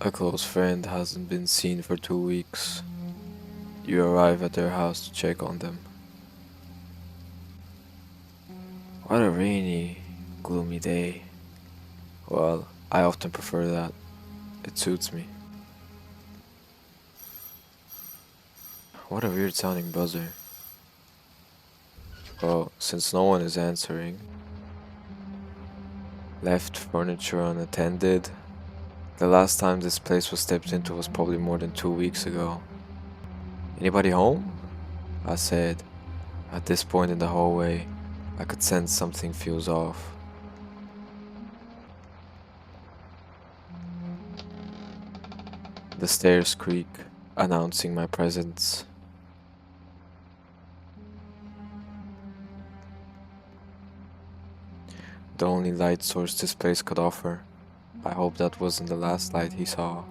A close friend hasn't been seen for 2 weeks. You arrive at their house to check on them. What a rainy, gloomy day. Well, I often prefer that. It suits me. What a weird sounding buzzer. Well, since no one is answering, left furniture unattended. The last time this place was stepped into was probably more than 2 weeks ago. Anybody home? I said. At this point in the hallway, I could sense something feels off. The stairs creak, announcing my presence. The only light source this place could offer. I hope that wasn't the last light he saw.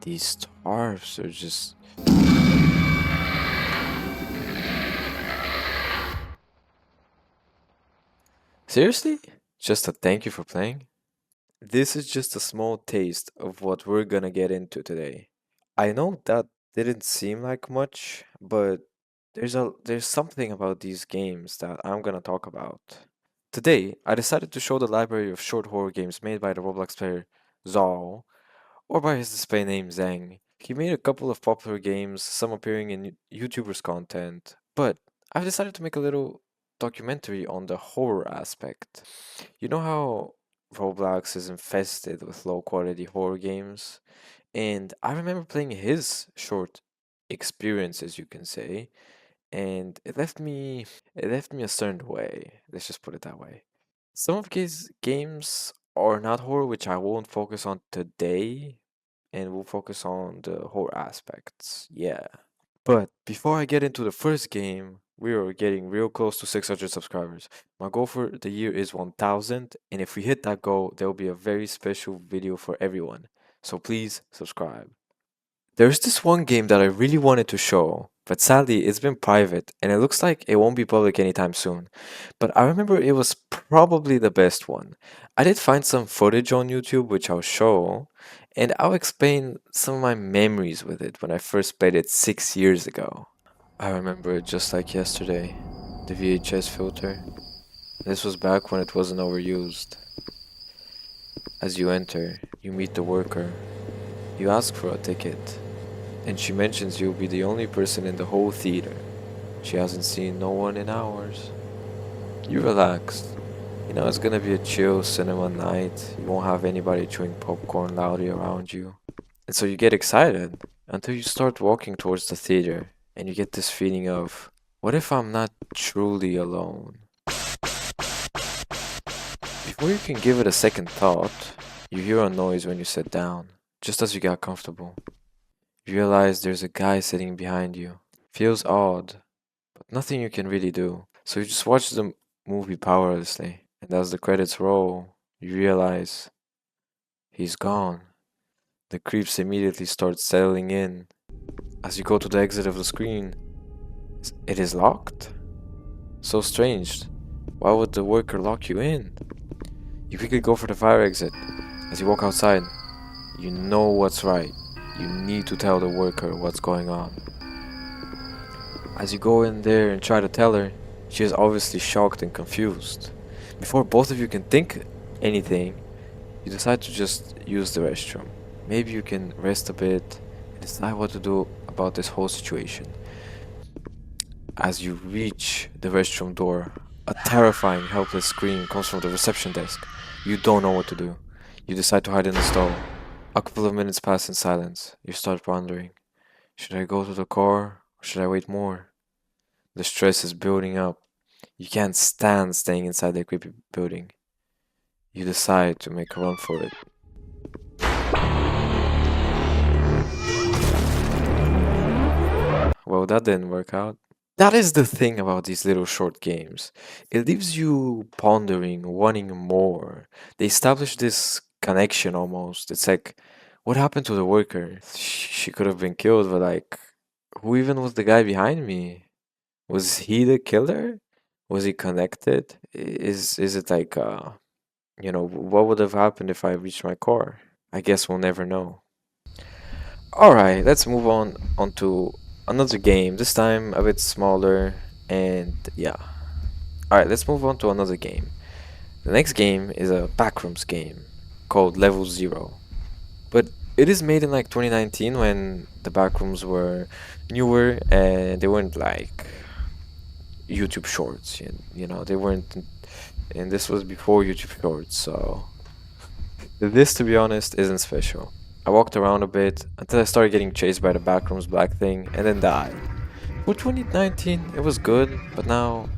These stars are just... Seriously? Just a thank you for playing? This is just a small taste of what we're gonna get into today. I know that didn't seem like much, but there's something about these games that I'm gonna talk about. Today, I decided to show the library of short horror games made by the Roblox player Zao, or by his display name Zhang. He made a couple of popular games, some appearing in YouTubers' content, but I've decided to make a little documentary on the horror aspect. You know how Roblox is infested with low quality horror games? And I remember playing his short experiences, you can say, and it left me a certain way. Let's just put it that way. Some of his games are not horror, which I won't focus on today, and we'll focus on the horror aspects. Yeah. But before I get into the first game, we are getting real close to 600 subscribers. My goal for the year is 1000, and if we hit that goal, there will be a very special video for everyone. So please subscribe. There's this one game that I really wanted to show, but sadly it's been private and it looks like it won't be public anytime soon. But I remember it was probably the best one. I did find some footage on YouTube which I'll show, and I'll explain some of my memories with it when I first played it 6 years ago. I remember it just like yesterday, the VHS filter. This was back when it wasn't overused. As you enter, you meet the worker. You ask for a ticket. And she mentions you'll be the only person in the whole theater. She hasn't seen no one in hours. You relax. You know it's gonna be a chill cinema night. You won't have anybody chewing popcorn loudly around you. And so you get excited until you start walking towards the theater and you get this feeling of, what if I'm not truly alone? Before you can give it a second thought, you hear a noise when you sit down, just as you get comfortable. You realize there's a guy sitting behind you. Feels odd, but nothing you can really do. So you just watch the movie powerlessly. And as the credits roll, you realize he's gone. The creeps immediately start settling in. As you go to the exit of the screen, it is locked. So strange. Why would the worker lock you in? You quickly go for the fire exit. As you walk outside, you know what's right. You need to tell the worker what's going on. As you go in there and try to tell her, she is obviously shocked and confused. Before both of you can think anything, you decide to just use the restroom. Maybe you can rest a bit and decide what to do about this whole situation. As you reach the restroom door, a terrifying, helpless scream comes from the reception desk. You don't know what to do. You decide to hide in the stall. A couple of minutes pass in silence. You start wondering, should I go to the car or should I wait more? The stress is building up. You can't stand staying inside the creepy building. You decide to make a run for it. Well, that didn't work out. That is the thing about these little short games. It leaves you pondering, wanting more. They establish this connection almost. It's like, what happened to the worker? She could have been killed, but like, who even was the guy behind me? Was he the killer? Was he connected? Is it like what would have happened if I reached my car? I guess we'll never know. Alright, let's move on to another game, this time a bit smaller, and yeah. Alright, let's move on to another game. The next game is a backrooms game called Level Zero. But it is made in like 2019 when the backrooms were newer and they weren't like YouTube Shorts, they weren't, and this was before YouTube Shorts, so this, to be honest, isn't special. I walked around a bit until I started getting chased by the backrooms black thing and then died. For 2019, it was good, but now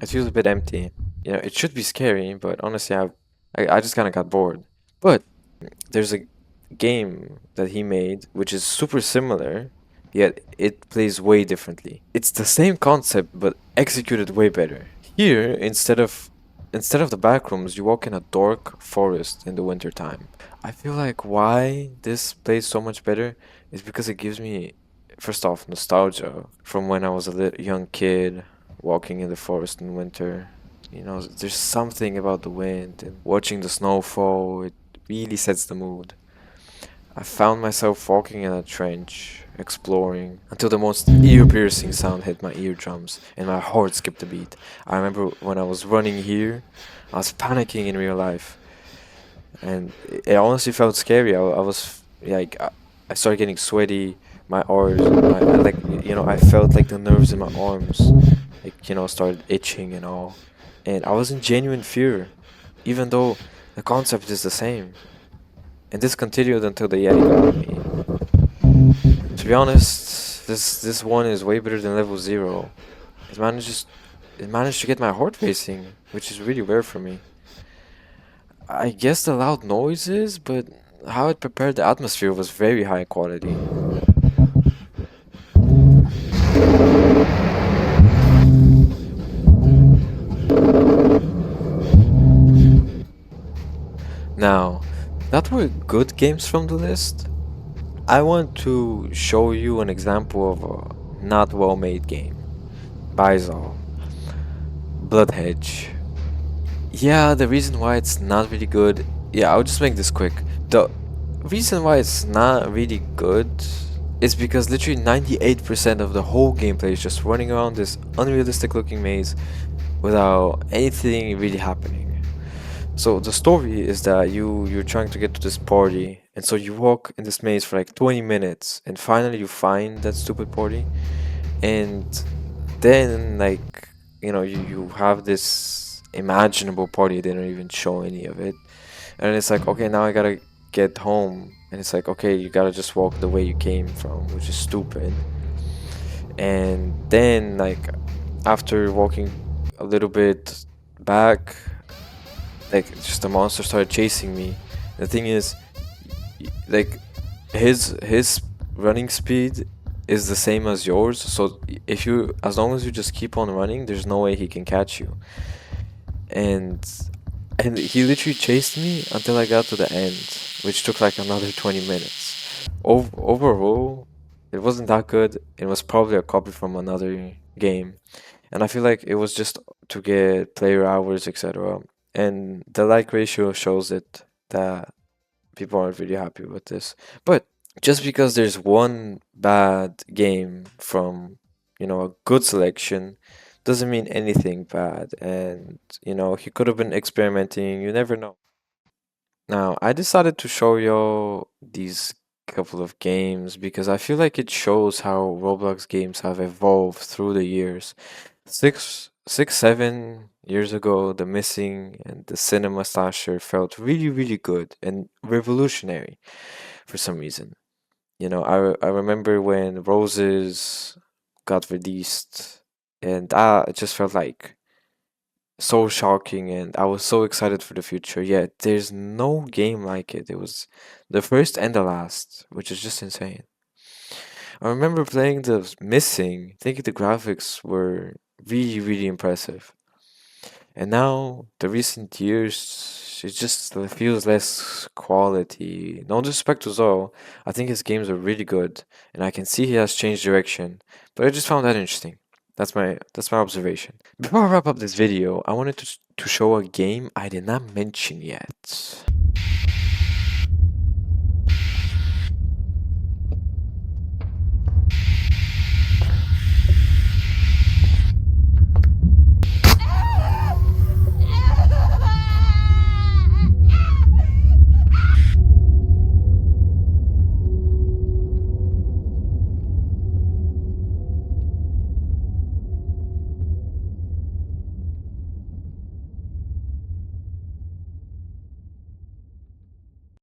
it feels a bit empty. It should be scary, but honestly, I just kind of got bored. But there's a game that he made which is super similar, yet it plays way differently. It's the same concept but executed way better. Here, instead of the backrooms, you walk in a dark forest in the winter time. I feel like why this plays so much better is because it gives me, first off, nostalgia from when I was a young kid walking in the forest in winter. There's something about the wind and watching the snow fall. It really sets the mood. I found myself walking in a trench, exploring, until the most ear-piercing sound hit my eardrums and my heart skipped a beat. I remember when I was running here, I was panicking in real life, and it honestly felt scary. I was like, I started getting sweaty. My arms, I felt like the nerves in my arms, started itching and all, and I was in genuine fear, even though the concept is the same. And this continued until the Yeti got me. To be honest, this one is way better than level zero. It manages it managed to get my heart racing, which is really rare for me. I guess the loud noises, but how it prepared the atmosphere was very high quality. Now, that were good games from the list. I want to show you an example of a not well made game. Bizal. Bloodhedge. Yeah, the reason why it's not really good. Yeah, I'll just make this quick. The reason why it's not really good is because literally 98% of the whole gameplay is just running around this unrealistic looking maze without anything really happening. So the story is that you're trying to get to this party, and so you walk in this maze for like 20 minutes, and finally you find that stupid party, and then like you have this imaginable party. They don't even show any of it, and it's like, okay, now I gotta get home, and it's like, okay, you gotta just walk the way you came from, which is stupid. And then like after walking a little bit back, like just a monster started chasing me. The thing is, like his running speed is the same as yours, so if you as long as you just keep on running, there's no way he can catch you. And he literally chased me until I got to the end, which took like another 20 minutes. Overall, it wasn't that good. It was probably a copy from another game, and I feel like it was just to get player hours, etc. And the like ratio shows it that people aren't really happy with this. But just because there's one bad game from, a good selection doesn't mean anything bad. And, he could have been experimenting, you never know. Now, I decided to show you these couple of games because I feel like it shows how Roblox games have evolved through the years. 7 years ago, the missing and the cinema slasher felt really, really good and revolutionary for some reason. I remember when Roses got released, and it just felt like so shocking, and I was so excited for the future. Yet there's no game like it. It was the first and the last, which is just insane. I remember playing the Missing, thinking the graphics were really, really impressive. And now, the recent years, it just feels less quality. No disrespect to Zoe, I think his games are really good, and I can see he has changed direction. But I just found that interesting. That's my observation. Before I wrap up this video, I wanted to show a game I did not mention yet.